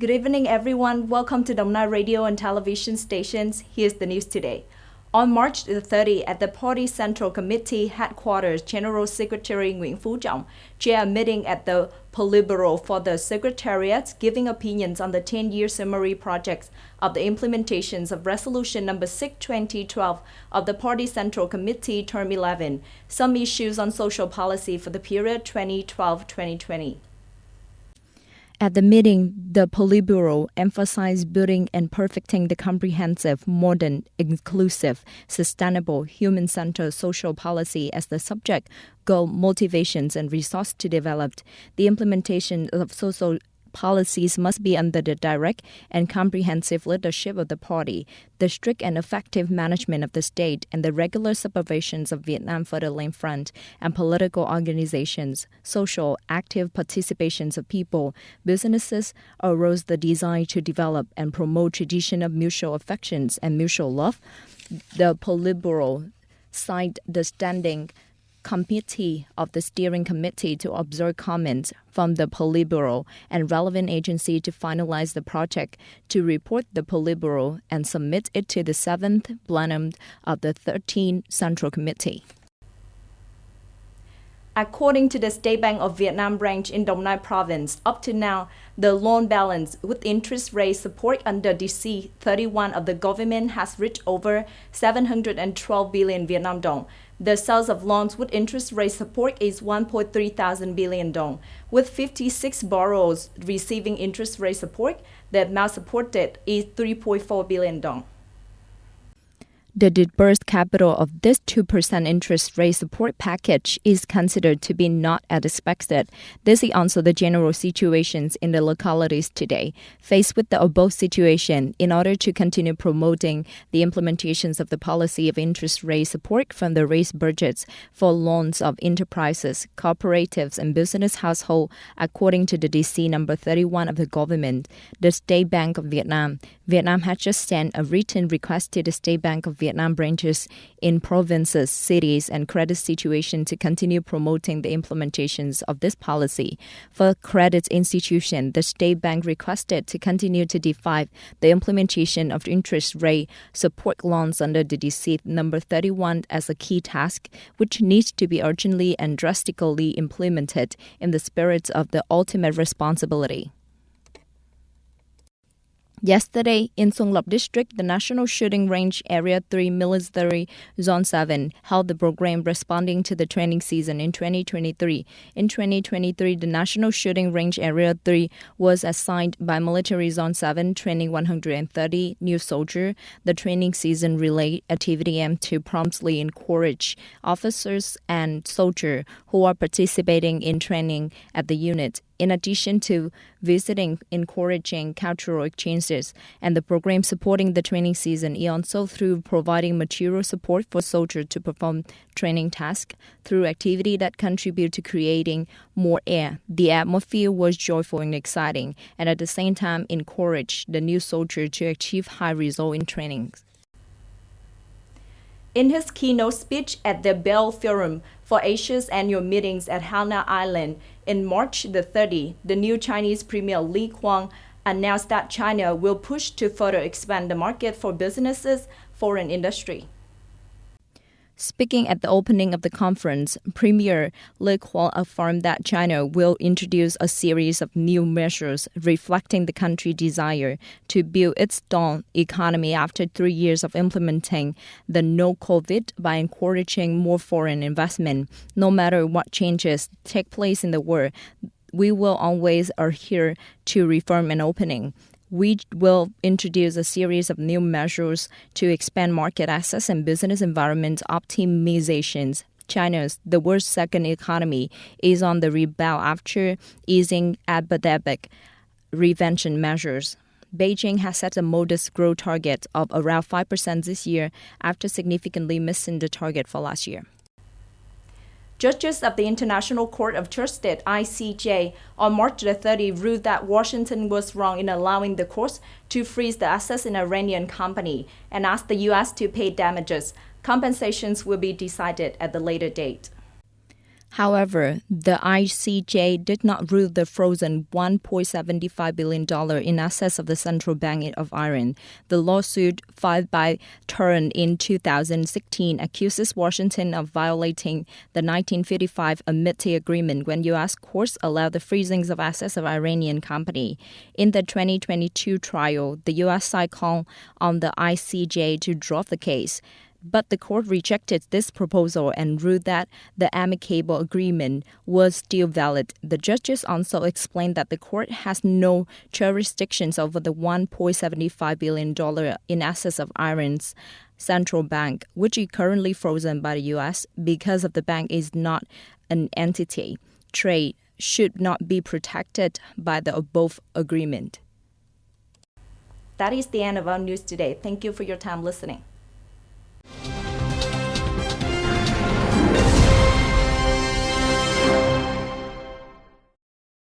Good evening, everyone. Welcome to Dong Nai Radio and Television Stations. Here's the news today. On March the 30th, at the Party Central Committee headquarters, General Secretary Nguyễn Phú Trọng chaired a meeting at the Politburo for the Secretariat, giving opinions on the 10-year summary projects of the implementations of Resolution Number 6/2012 of the Party Central Committee, Term 11, some issues on social policy for the period 2012-2020. At the meeting, the Politburo emphasized building and perfecting the comprehensive, modern, inclusive, sustainable, human-centered social policy as the subject, goal, motivations, and resource to develop. The implementation of social policies must be under the direct and comprehensive leadership of the party, the strict and effective management of the state, and the regular supervisions of Vietnam for the Land Front and political organizations, social, active participations of people, businesses, arose the desire to develop and promote tradition of mutual affections and mutual love. The Politburo signed the standing committee of the steering committee to observe comments from the Politburo and relevant agency to finalize the project, to report the Politburo and submit it to the 7th plenum of the 13th Central Committee. According to the State Bank of Vietnam branch in Dong Nai province, up to now, the loan balance with interest rate support under DC 31 of the government has reached over 712 billion Vietnam dong. The sales of loans with interest rate support is 1.3 thousand billion dong. With 56 borrowers receiving interest rate support, the amount supported is 3.4 billion dong. The disbursed capital of this 2% interest rate support package is considered to be not as expected. This is also the general situations in the localities today. Faced with the above situation, in order to continue promoting the implementations of the policy of interest rate support from the raised budgets for loans of enterprises, cooperatives, and business household, according to the DC number 31 of the government, the State Bank of Vietnam has just sent a written request to the State Bank of Vietnam branches in provinces, cities, and credit situation to continue promoting the implementations of this policy. For credit institution, the State Bank requested to continue to define the implementation of interest rate support loans under the DC number 31 as a key task, which needs to be urgently and drastically implemented in the spirit of the ultimate responsibility. Yesterday, in Xuân Lộc District, the National Shooting Range Area 3 Military Zone 7 held the program responding to the training season in 2023. In 2023, the National Shooting Range Area 3 was assigned by Military Zone 7, training 130 new soldiers. The training season relay activity aimed to promptly encourage officers and soldiers who are participating in training at the unit, in addition to visiting, encouraging cultural exchanges, and the program supporting the training season is also through providing material support for soldiers to perform training tasks through activity that contribute to creating more air. The atmosphere was joyful and exciting, and at the same time encourage the new soldier to achieve high results in trainings. In his keynote speech at the Bell Forum for Asia's annual meetings at Hana Island in March the 30th, the new Chinese Premier Li Qiang announced that China will push to further expand the market for businesses, foreign industry. Speaking at the opening of the conference, Premier Li Qiang affirmed that China will introduce a series of new measures reflecting the country's desire to build its own economy after 3 years of implementing the no-COVID by encouraging more foreign investment. No matter what changes take place in the world, we will always adhere to reform and opening. We will introduce a series of new measures to expand market access and business environment optimizations. China's, the world's second economy, is on the rebound after easing epidemic prevention measures. Beijing has set a modest growth target of around 5% this year after significantly missing the target for last year. Judges of the International Court of Justice, ICJ, on March the 30th ruled that Washington was wrong in allowing the courts to freeze the assets in an Iranian company and asked the U.S. to pay damages. Compensations will be decided at the later date. However, the ICJ did not rule the frozen $1.75 billion in assets of the Central Bank of Iran. The lawsuit, filed by Tehran in 2016, accuses Washington of violating the 1955 Amity Agreement when U.S. courts allowed the freezing of assets of Iranian company. In the 2022 trial, the U.S. side called on the ICJ to drop the case. But the court rejected this proposal and ruled that the amicable agreement was still valid. The judges also explained that the court has no jurisdictions over the $1.75 billion in assets of Iran's central bank, which is currently frozen by the U.S. because of the bank is not an entity. Trade should not be protected by the above agreement. That is the end of our news today. Thank you for your time listening.